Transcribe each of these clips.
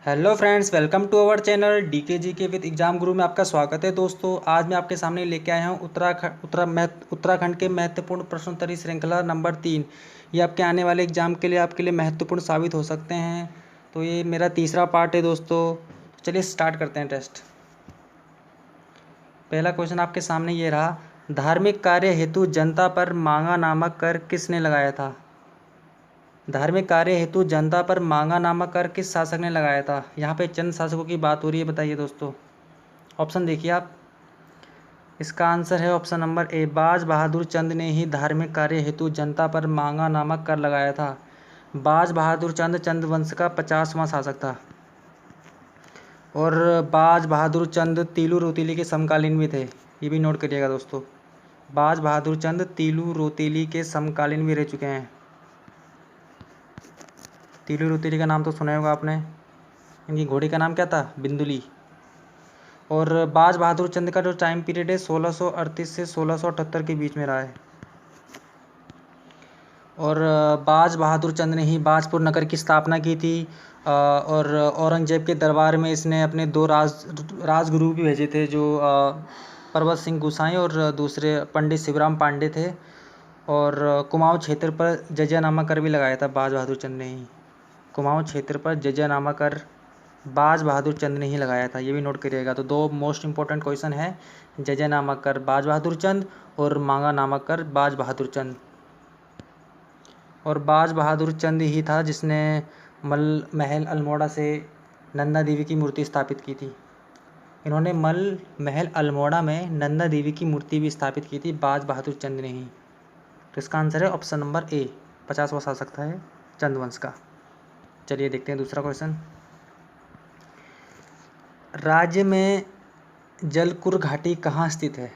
Hello friends, welcome to our channel DK G K with exam गुरु में आपका स्वागत है। दोस्तों, आज मैं आपके सामने लेके आया हूँ उत्तराखंड के महत्वपूर्ण प्रश्नोत्तरी श्रृंखला नंबर 3। ये आपके आने वाले एग्जाम के लिए आपके लिए महत्वपूर्ण साबित हो सकते हैं। तो ये मेरा तीसरा पार्ट है दोस्तों। चलिए स्टार्ट करते हैं टेस्ट। पहला क्वेश्चन आपके सामने ये रहा, धार्मिक कार्य हेतु जनता पर मांगा नामक कर किसने लगाया था? धार्मिक कार्य हेतु जनता पर मांगा नामक कर किस शासक ने लगाया था? यहाँ पे चंद शासकों की बात हो रही है, बताइए दोस्तों। ऑप्शन देखिए आप। इसका आंसर है ऑप्शन नंबर ए, बाज बहादुर चंद ने ही धार्मिक कार्य हेतु जनता पर मांगा नामक कर लगाया था। बाज बहादुर चंद चंद वंश का 50वां शासक था और बाज बहादुर चंद तीलू रोतीली के समकालीन भी थे। ये भी नोट करिएगा दोस्तों, बाज बहादुर चंद तीलू रोतीली के समकालीन भी रह चुके हैं। तीलू रोतीली का नाम तो सुना होगा आपने। इनकी घोड़ी का नाम क्या था? बिंदुली। और बाज बहादुर चंद का जो टाइम पीरियड है 1638 से 1678 के बीच में रहा है। और बाज बहादुर चंद ने ही बाजपुर नगर की स्थापना की थी। और औरंगजेब के दरबार में इसने अपने दो राजगुरु भी भेजे थे, जो परवत सिंह गोसाई और दूसरे पंडित शिवराम पांडे थे। और कुमाऊं क्षेत्र पर जजियानामा कर भी लगाया था बाज बहादुर चंद ने ही। कुमाऊं क्षेत्र पर जजियानामा कर बाज बहादुर चंद ने ही लगाया था, ये भी नोट करिएगा। तो दो मोस्ट इंपॉर्टेंट क्वेश्चन है, जजियानामा कर बाज बहादुर चंद और मांगा नामक कर बाज बहादुर चंद। और बाज बहादुर चंद ही था जिसने मल महल अल्मोड़ा से नंदा देवी की मूर्ति स्थापित की थी। इन्होंने मल महल अल्मोड़ा में नंदा देवी की मूर्ति भी स्थापित की थी, बाज बहादुर चंद ने ही। तो इसका आंसर है ऑप्शन नंबर ए, 50वां शासक था है चंदवंश का। चलिए देखते हैं दूसरा क्वेश्चन। राज्य में जलकुर घाटी कहाँ स्थित है?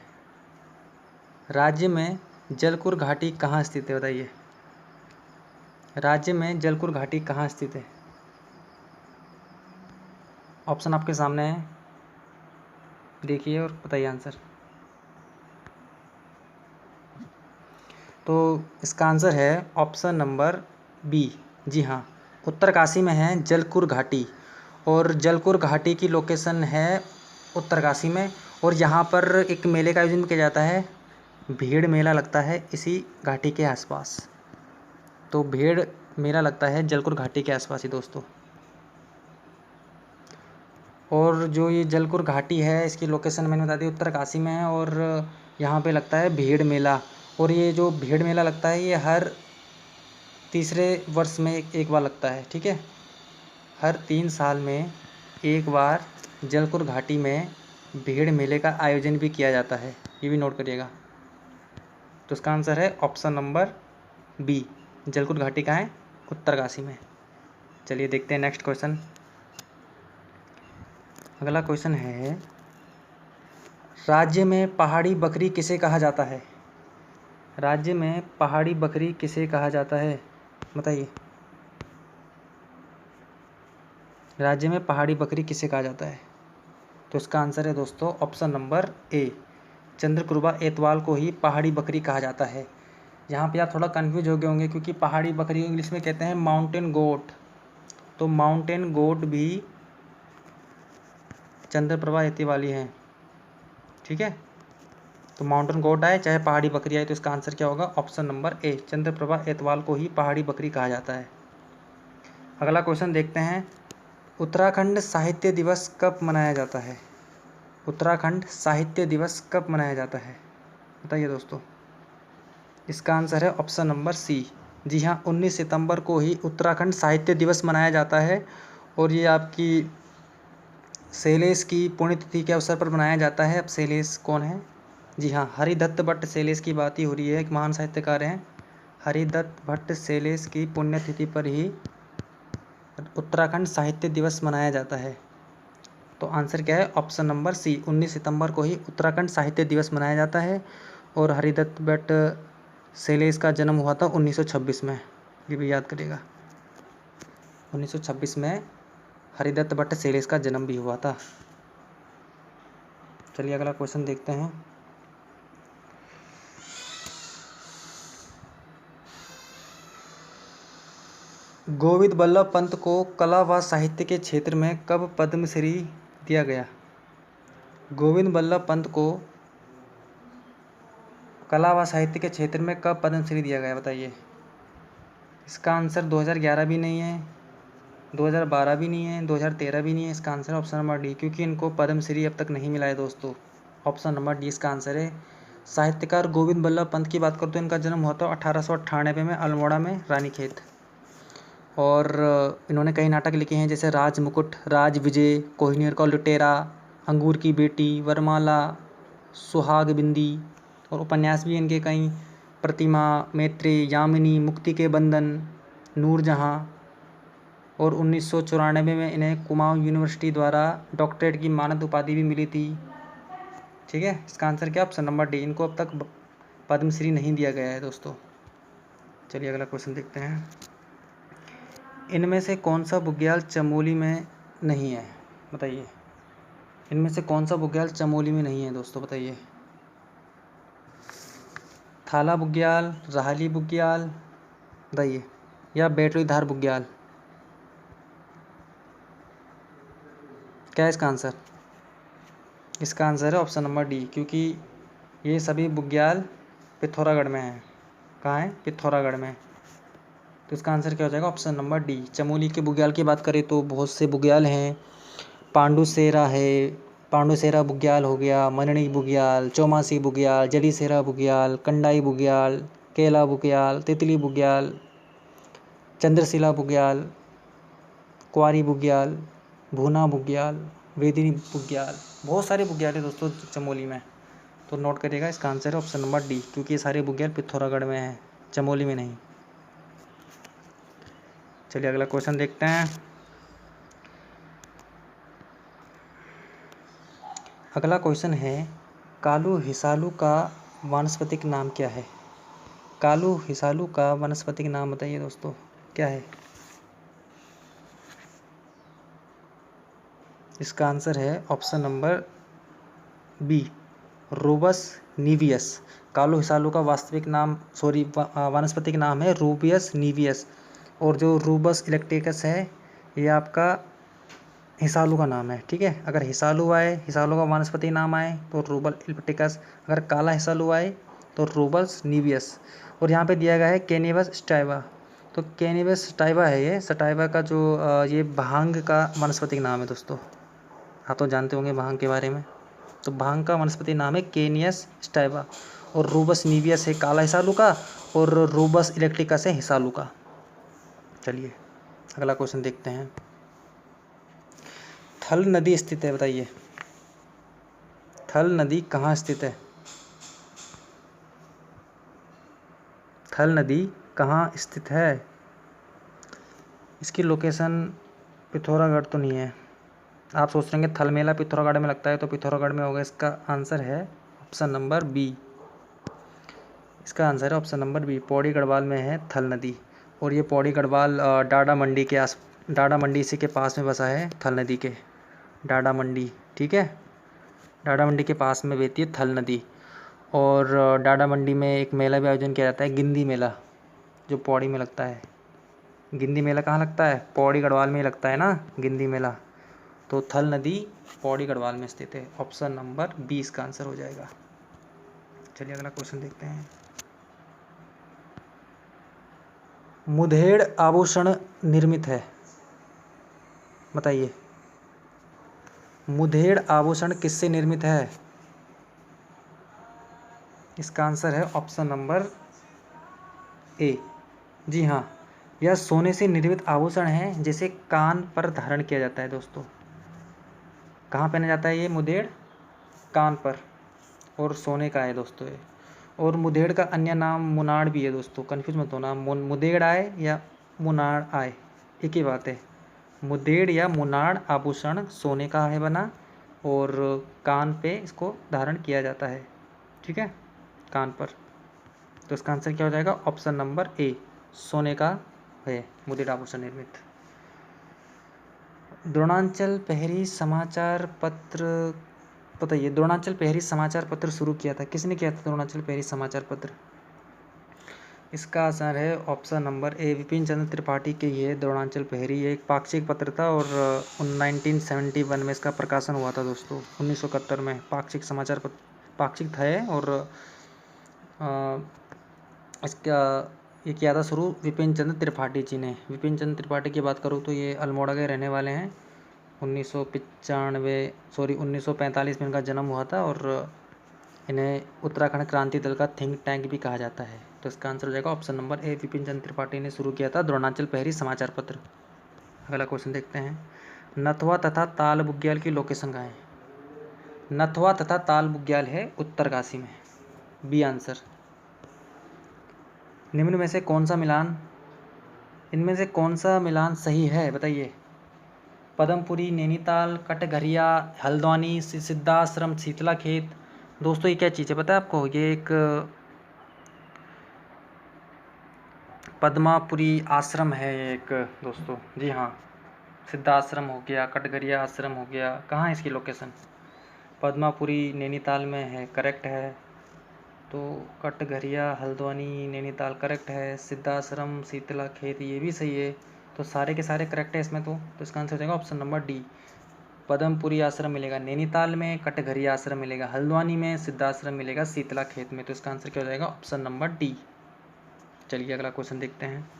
राज्य में जलकुर घाटी कहाँ स्थित है, बताइए। राज्य में जलकुर घाटी कहाँ स्थित है? ऑप्शन आपके सामने है, देखिए और बताइए आंसर। तो इसका आंसर है ऑप्शन नंबर बी, जी हाँ, उत्तरकाशी में है जलकुर घाटी। और जलकुर घाटी की लोकेशन है उत्तरकाशी में। और यहाँ पर एक मेले का आयोजन किया जाता है, भीड़ मेला लगता है इसी घाटी के आसपास। तो भीड़ मेला लगता है जलकुर घाटी के आसपास ही दोस्तों। और जो ये जलकुर घाटी है, इसकी लोकेशन मैंने बता दी उत्तरकाशी में है। और यहाँ पे लगता है भीड़ मेला। और ये जो भीड़ मेला लगता है ये हर तीसरे वर्ष में एक बार लगता है, ठीक है। हर 3 साल में एक बार जलकुर घाटी में भीड़ मेले का आयोजन भी किया जाता है, ये भी नोट करिएगा। तो इसका आंसर है ऑप्शन नंबर बी, जलकुर घाटी कहाँ है? उत्तरकाशी में। चलिए देखते हैं नेक्स्ट क्वेश्चन। अगला क्वेश्चन है, राज्य में पहाड़ी बकरी किसे कहा जाता है? राज्य में पहाड़ी बकरी किसे कहा जाता है, बताइए। राज्य में पहाड़ी बकरी किसे कहा जाता है? तो इसका आंसर है दोस्तों ऑप्शन नंबर ए, चंद्रकुरबा एतवाल को ही पहाड़ी बकरी कहा जाता है। यहाँ पे आप थोड़ा कंफ्यूज हो गए होंगे, क्योंकि पहाड़ी बकरी इंग्लिश में कहते हैं माउंटेन गोट। तो माउंटेन गोट भी चंद्रप्रभा एतवाली हैं, ठीक है। तो माउंटेन गोट आए चाहे पहाड़ी बकरी आए, तो इसका आंसर क्या होगा? ऑप्शन नंबर ए, चंद्रप्रभा एतवाल को ही पहाड़ी बकरी कहा जाता है। अगला क्वेश्चन देखते हैं, उत्तराखंड साहित्य दिवस कब मनाया जाता है? उत्तराखंड साहित्य दिवस कब मनाया जाता है, बताइए दोस्तों। इसका आंसर है ऑप्शन नंबर सी, जी हाँ, 19 सितंबर को ही उत्तराखंड साहित्य दिवस मनाया जाता है। और ये आपकी शैलेश की पुण्यतिथि के अवसर पर मनाया जाता है। अब शैलेश कौन है? जी हाँ, हरिदत्त भट्ट शैलेश की बात ही हो रही है, एक महान साहित्यकार हैं। हरिदत्त भट्ट शैलेश की पुण्यतिथि पर ही उत्तराखंड साहित्य दिवस मनाया जाता है। तो आंसर क्या है? ऑप्शन नंबर सी, 19 सितंबर को ही उत्तराखंड साहित्य दिवस मनाया जाता है। और हरिदत्त भट्ट शैलेश का जन्म हुआ था 1926 में, ये भी याद करिएगा। 1926 में हरिदत्त भट्ट शैलेश का जन्म भी हुआ था। चलिए अगला क्वेश्चन देखते हैं। गोविंद बल्लभ पंत को कला व साहित्य के क्षेत्र में कब पद्मश्री दिया गया? गोविंद बल्लभ पंत को कला व साहित्य के क्षेत्र में कब पद्मश्री दिया गया, बताइए। इसका आंसर 2011 भी नहीं है, 2012 भी नहीं है, 2013 भी नहीं है। इसका आंसर ऑप्शन नंबर डी, क्योंकि इनको पद्मश्री अब तक नहीं मिला है दोस्तों। ऑप्शन नंबर डी इसका आंसर है। साहित्यकार गोविंद बल्लभ पंत की बात करूँ तो इनका जन्म हुआ था 1898 में अल्मोड़ा में रानीखेत। और इन्होंने कई नाटक लिखे हैं, जैसे राज मुकुट, राज विजय, कोहिनूर का लुटेरा, अंगूर की बेटी, वरमाला, सुहाग बिंदी। और उपन्यास भी इनके कई, प्रतिमा, मैत्री, यामिनी, मुक्ति के बंधन, नूरजहाँ। और 1994 में इन्हें कुमाऊं यूनिवर्सिटी द्वारा डॉक्टरेट की मानद उपाधि भी मिली थी। ठीक है, इसका आंसर क्या, ऑप्शन नंबर डी। इनको अब तक पद्मश्री नहीं दिया गया है दोस्तों। चलिए अगला क्वेश्चन देखते हैं। इनमें से कौन सा बुग्याल चमोली में नहीं है, बताइए। इनमें से कौन सा बुग्याल चमोली में नहीं है दोस्तों, बताइए। थाला बुग्याल, राहली बुग्याल, बताइए, या बैटरीधार बुग्याल। क्या है इसका आंसर? इसका आंसर है ऑप्शन नंबर डी, क्योंकि ये सभी बुग्याल पिथौरागढ़ में हैं। कहाँ है? पिथौरागढ़ में। तो इसका आंसर क्या हो जाएगा, ऑप्शन नंबर डी। चमोली के बुग्याल की बात करें तो बहुत से बुग्याल हैं। पांडुसेरा है, पांडुसेरा बुग्याल हो गया, मनणी बुग्याल, चौमासी बुग्याल, जलीसेरा बुग्याल, कंडाई बुग्याल, केला बुग्याल, तितली बुग्याल, चंद्रशिला बुग्याल, कुंवारी बुग्याल, भूना बुग्याल, वेदिनी बुग्याल। बहुत सारे बुग्याल है दोस्तों चमोली में। तो नोट करिएगा, इसका आंसर है ऑप्शन नंबर डी, क्योंकि ये सारे बुग्याल पिथौरागढ़ में हैं, चमोली में नहीं। चलिए अगला क्वेश्चन देखते हैं। अगला क्वेश्चन है, कालू हिसालू का वानस्पतिक नाम क्या है? कालू हिसालू का वानस्पतिक नाम बताइए दोस्तों, क्या है? इसका आंसर है ऑप्शन नंबर बी, रूबस नीवियस। कालू हिसालू का वास्तविक नाम, वानस्पतिक नाम है रूबियस नीवियस। और जो रूबस इलेक्ट्रिकस है ये आपका हिसालू का नाम है। ठीक है, अगर हिसालू आए, हिसालू का वानस्पतिक नाम आए तो रूबल इलेक्ट्रिकस, अगर काला हिसालू आए तो रूबस नीवियस। और यहाँ पे दिया गया है कैनिबस स्टाइवा। तो कैनिबस स्टाइवा है ये, स्टाइवा का जो ये भांग का वानस्पतिक नाम है दोस्तों। आप तो जानते होंगे भांग के बारे में। तो भांग का वनस्पति नाम है केनियस स्टाइवा। और रूबस नीवियस है काला हिसालू का, और रूबस इलेक्ट्रिकस है हिसालू का। चलिए अगला क्वेश्चन देखते हैं। थल नदी स्थित है, बताइए। थल नदी कहाँ स्थित है? थल नदी कहाँ स्थित है? इसकी लोकेशन पिथौरागढ़ तो नहीं है। आप सोच रहे हैं थल मेला पिथौरागढ़ में लगता है, तो पिथौरागढ़ में होगा। इसका आंसर है ऑप्शन नंबर बी। इसका आंसर है option number B, Pauri Garhwal में है थल नदी। और ये पौड़ी गढ़वाल डाडा मंडी इसी के पास में बसा है, थल नदी के। डाडा मंडी, ठीक है, डाडा मंडी के पास में बहती है थल नदी। और डाडा मंडी में एक मेला भी आयोजन किया जाता है, गिंदी मेला, जो पौड़ी में लगता है। गिंदी मेला कहाँ लगता है? पौड़ी गढ़वाल में ही लगता है ना गिंदी मेला। तो थल नदी पौड़ी गढ़वाल में स्थित है। ऑप्शन नंबर बी इसका आंसर हो जाएगा। चलिए अगला क्वेश्चन देखते हैं। मुधेड़ आभूषण निर्मित है, बताइए। मुधेड़ आभूषण किससे निर्मित है? इसका आंसर है ऑप्शन नंबर ए। जी हाँ, यह सोने से निर्मित आभूषण है जिसे कान पर धारण किया जाता है दोस्तों। कहाँ पहना जाता है ये मुधेड़? कान पर। और सोने का है दोस्तों ये। और मुधेड़ का अन्य नाम मुनाड़ भी है दोस्तों, कन्फ्यूज मत होना। मुधेड़ आए या मुनाड़ आए, एक ही बात है। मुधेड़ या मुनाड़ आभूषण सोने का है बना, और कान पे इसको धारण किया जाता है। ठीक है, कान पर। तो इसका आंसर क्या हो जाएगा? ऑप्शन नंबर ए, सोने का है मुधेड़ आभूषण निर्मित। द्रोणांचल प्रहरी समाचार पत्र, बताइए। द्रोणांचल प्रहरी समाचार पत्र शुरू किया था, किसने किया था द्रोणांचल प्रहरी समाचार पत्र? इसका आंसर है ऑप्शन नंबर ए, विपिन चंद्र त्रिपाठी की ये द्रोणाचल प्रहरी। ये एक पाक्षिक पत्र था और 1971 में इसका प्रकाशन हुआ था दोस्तों। 1971 में पाक्षिक समाचार पत्र, पाक्षिक था ये, और इसका ये किया था शुरू विपिन चंद्र त्रिपाठी जी ने। विपिन चंद्र त्रिपाठी की बात करूँ तो ये अल्मोड़ा के रहने वाले हैं। 1945 में इनका जन्म हुआ था और इन्हें उत्तराखंड क्रांति दल का थिंक टैंक भी कहा जाता है। तो इसका आंसर हो जाएगा ऑप्शन नंबर ए, विपिन चंद्र त्रिपाठी ने शुरू किया था द्रोणाचल प्रहरी समाचार पत्र। अगला क्वेश्चन देखते हैं, नथवा तथा ताल बुग्याल की लोकेशन कहाँ है? नथवा तथा ताल बुग्याल है उत्तरकाशी में, बी आंसर। निम्न में से कौन सा मिलान, इनमें से कौन सा मिलान सही है बताइए? पदमपुरी, नैनीताल, कटघरिया, हल्द्वानी, सिद्धाश्रम, शीतला खेत। दोस्तों ये क्या चीज़ है पता है आपको? ये एक पद्मापुरी आश्रम है एक दोस्तों, जी हाँ। सिद्धाश्रम हो गया, कटघरिया आश्रम हो गया, कहाँ है इसकी लोकेशन? पद्मापुरी नैनीताल में है, करेक्ट है। तो कटघरिया, हल्द्वानी, नैनीताल करेक्ट है। सिद्धाश्रम, शीतला खेत ये भी सही है। तो सारे के सारे करेक्ट है इसमें। तो इसका आंसर हो जाएगा ऑप्शन नंबर डी, पद्मपुरी आश्रम मिलेगा नैनीताल में, कटघरिया आश्रम मिलेगा हल्द्वानी में, सिद्धाश्रम मिलेगा शीतला खेत में। तो इसका आंसर क्या हो जाएगा? Option number D. चलिए अगला क्वेश्चन देखते हैं,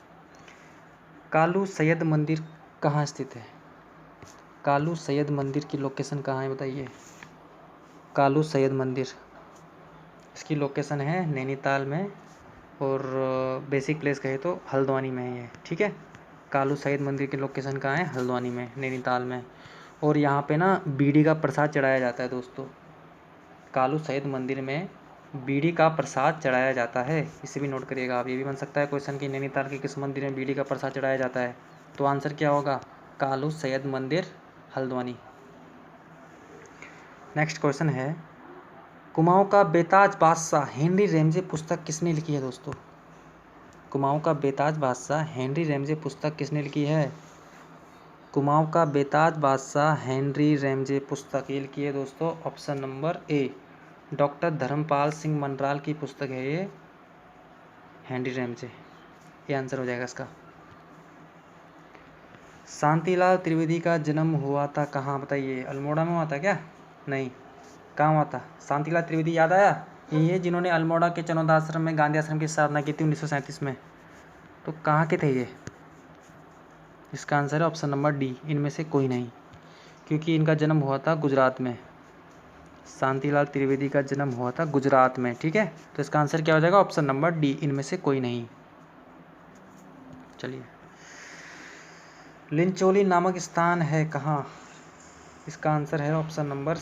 कालू सैयद मंदिर कहाँ स्थित है? कालू सैयद मंदिर की लोकेशन कहाँ है बताइए? कालू सैयद मंदिर, इसकी लोकेशन है नैनीताल में और बेसिक प्लेस कहे तो हल्द्वानी में है ये, ठीक है। कालू सैयद मंदिर की लोकेशन कहाँ है? हल्द्वानी में, नैनीताल में। और यहाँ पे ना बीड़ी का प्रसाद चढ़ाया जाता है दोस्तों। कालू सैयद मंदिर में बीड़ी का प्रसाद चढ़ाया जाता है, इसे भी नोट करिएगा आप। ये भी बन सकता है क्वेश्चन कि नैनीताल के किस मंदिर में बीड़ी का प्रसाद चढ़ाया जाता है? तो आंसर क्या होगा? कालू सैयद मंदिर, हल्द्वानी। नेक्स्ट क्वेश्चन है, कुमाऊं का बेताज बादशाह हेनरी रैमजे पुस्तक किसने लिखी है दोस्तों? कुमाऊं का बेताज बादशाह हेनरी रैमजे पुस्तक किसने लिखी है? कुमाऊं का बेताज बादशाह हेनरी रैमजे पुस्तक ये लिखी है दोस्तों option number A, doctor Dharmpal Singh Manral की पुस्तक है ये, हेनरी रैमजे। ये आंसर हो जाएगा इसका। शांतिलाल त्रिवेदी का जन्म हुआ था कहाँ बताइए? अल्मोड़ा में हुआ था क्या? नहीं, कहाँ हुआ था? शांतिलाल त्रिवेदी याद आया? यही है जिन्होंने अल्मोड़ा के चनौदा आश्रम में गांधी आश्रम की स्थापना की थी 1937 में। तो कहाँ के थे ये? इसका आंसर है ऑप्शन नंबर डी, इनमें से कोई नहीं, क्योंकि इनका जन्म हुआ था गुजरात में। शांतिलाल त्रिवेदी का जन्म हुआ था गुजरात में, ठीक है। तो इसका आंसर क्या हो जाएगा? ऑप्शन नंबर डी, इनमें से कोई नहीं। चलिए, लिंचोली नामक स्थान है कहाँ? इसका आंसर है ऑप्शन नंबर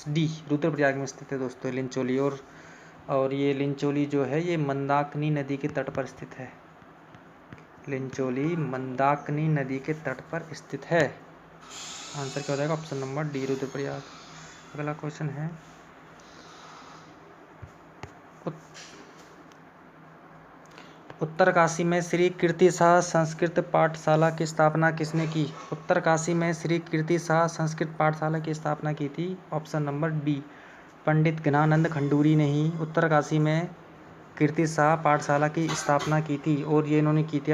डी, रुद्रप्रयाग में स्थित है दोस्तों लिंचोली। और ये लिंचोली जो है ये मंदाकिनी नदी के तट पर स्थित है। लिंचोली मंदाकिनी नदी के तट पर स्थित है। आंसर क्या हो जाएगा? Option number D, Rudraprayag. अगला क्वेश्चन है, उत्तरकाशी में श्री कीर्ति शाह संस्कृत पाठशाला की स्थापना किसने की? उत्तरकाशी में श्री कीर्ति शाह संस्कृत पाठशाला की स्थापना की थी ऑप्शन नंबर डी, पंडित ज्ञानानंद खंडूरी ने ही उत्तरकाशी में कीर्ति शाह पाठशाला की स्थापना की थी। और ये इन्होंने की थी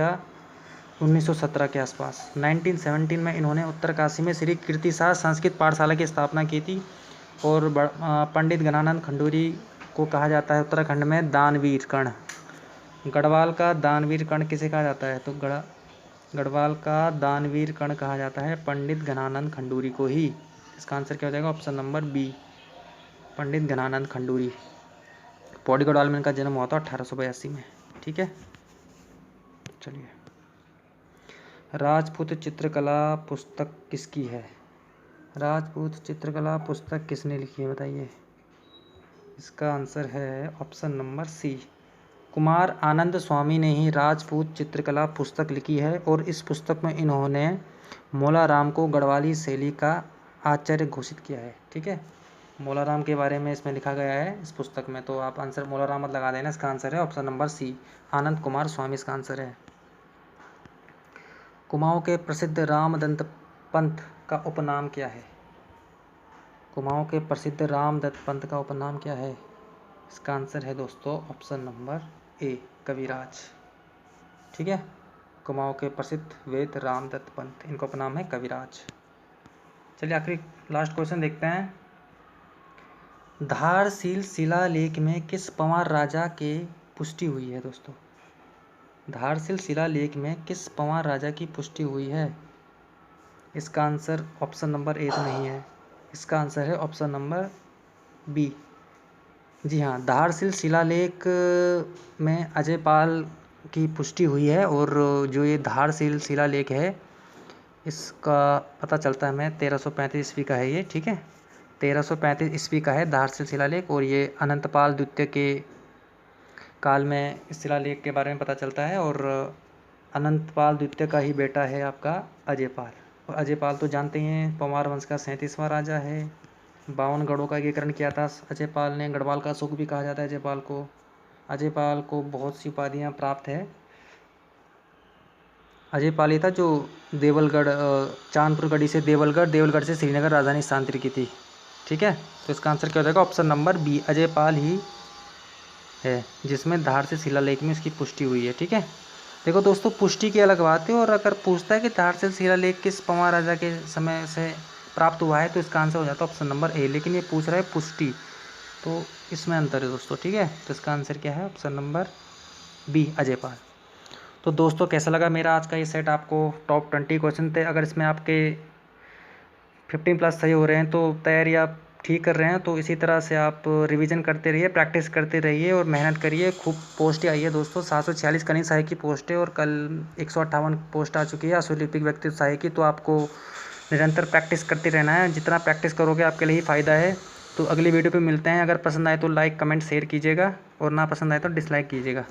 1917 के आसपास। 1917 में इन्होंने उत्तरकाशी में श्री कीर्ति शाह संस्कृत पाठशाला की स्थापना की थी। और पंडित ज्ञानानंद खंडूरी को कहा जाता है उत्तराखंड में दानवीर कर्ण। गढ़वाल का दानवीर कर्ण किसे कहा जाता है? तो गढ़वाल का दानवीर कर्ण कहा जाता है पंडित ज्ञानानंद खंडूरी को ही। इसका आंसर क्या हो जाएगा? ऑप्शन नंबर बी, पंडित ज्ञानानंद खंडूरी। पौड़ी गढ़वाल में इनका जन्म हुआ था 1882 में, ठीक है। चलिए, राजपूत चित्रकला पुस्तक किसकी है? राजपूत चित्रकला पुस्तक किसने लिखी है बताइए? इसका आंसर है option number C, Kumar Anand स्वामी ने ही राजपूत चित्रकला पुस्तक लिखी है। और इस पुस्तक में इन्होंने मोलाराम को गढ़वाली शैली का आचार्य घोषित किया है, ठीक है। मोलाराम के बारे में इसमें लिखा गया है इस पुस्तक में। तो आप आंसर मोलाराम मत लगा देना, इसका आंसर है option number C, Anand Kumar स्वामी इसका आंसर है। कुमाऊं के प्रसिद्ध रामदत्त पंथ का उपनाम क्या है? कुमाऊं के प्रसिद्ध रामदत्त पंथ का उपनाम क्या है? इसका आंसर है दोस्तों ऑप्शन नंबर ए, कविराज। ठीक है, कुमाऊं के प्रसिद्ध वेद रामदत्त पंत, इनका उपनाम है कविराज। चलिए आखिरी लास्ट क्वेश्चन देखते हैं। धारसील शिलालेख में किस पंवार राजा के पुष्टि हुई है दोस्तों? धारसील शिलालेख में किस पंवार राजा की पुष्टि हुई है? इसका आंसर ऑप्शन नंबर ए तो नहीं है, इसका आंसर है ऑप्शन नंबर बी। जी हाँ, धारसील शिलालेख में अजयपाल की पुष्टि हुई है। और जो ये धारसील शिलालेख है इसका पता चलता है हमें 1335 ईस्वी का है ये। ठीक है, 1335 ईस्वी का है धारसील शिलालेख। और ये अनंतपाल द्वितीय के काल में इस शिलालेख के बारे में पता चलता है। और अनंतपाल द्वितीय का ही बेटा है आपका अजयपाल। और अजयपाल तो जानते ही हैं पंवार वंश का 37वां राजा है। 52 गढ़ों का एकीकरण किया था अजयपाल ने। गढ़वाल का अशोक भी कहा जाता है अजयपाल को। अजयपाल को बहुत सी उपाधियाँ प्राप्त है। अजयपाल ही था जो देवलगढ़, चांदपुर गढ़ी से देवलगढ़, देवलगढ़ से श्रीनगर राजधानी स्थानांतरित की थी। ठीक है, तो इसका आंसर क्या हो जाएगा? ऑप्शन नंबर बी, अजयपाल ही है जिसमें धारसील शिलालेख में इसकी पुष्टि हुई है। ठीक है, देखो दोस्तों, पुष्टि की अलग बात है। और अगर पूछता है कि धारसील शिलालेख किस पंवार राजा के समय से प्राप्त हुआ है तो इसका आंसर हो जाता है ऑप्शन नंबर ए। लेकिन ये पूछ रहा है पुष्टि, तो इसमें अंतर है दोस्तों। ठीक है, तो इसका आंसर क्या है? Option number B, Ajaypal. तो दोस्तों कैसा लगा मेरा आज का ये सेट? आपको टॉप 20 क्वेश्चन थे। अगर इसमें आपके 15+ सही हो रहे हैं तो तैयारी आप ठीक कर रहे हैं। तो इसी तरह से आप रिवीजन करते रहिए, प्रैक्टिस करते रहिए और मेहनत करिए। खूब पोस्टें आई है दोस्तों, 746 कनिष्ठ सहायक की पोस्ट है और कल 158 पोस्ट आ चुकी है अश्वलिपिक व्यक्तित्व सहायक की। तो आपको निरंतर प्रैक्टिस करते रहना है। जितना प्रैक्टिस करोगे आपके लिए ही फ़ायदा है। तो अगली वीडियो पे मिलते हैं। अगर पसंद आए तो लाइक, कमेंट, शेयर कीजिएगा और ना पसंद आए तो डिसलाइक कीजिएगा।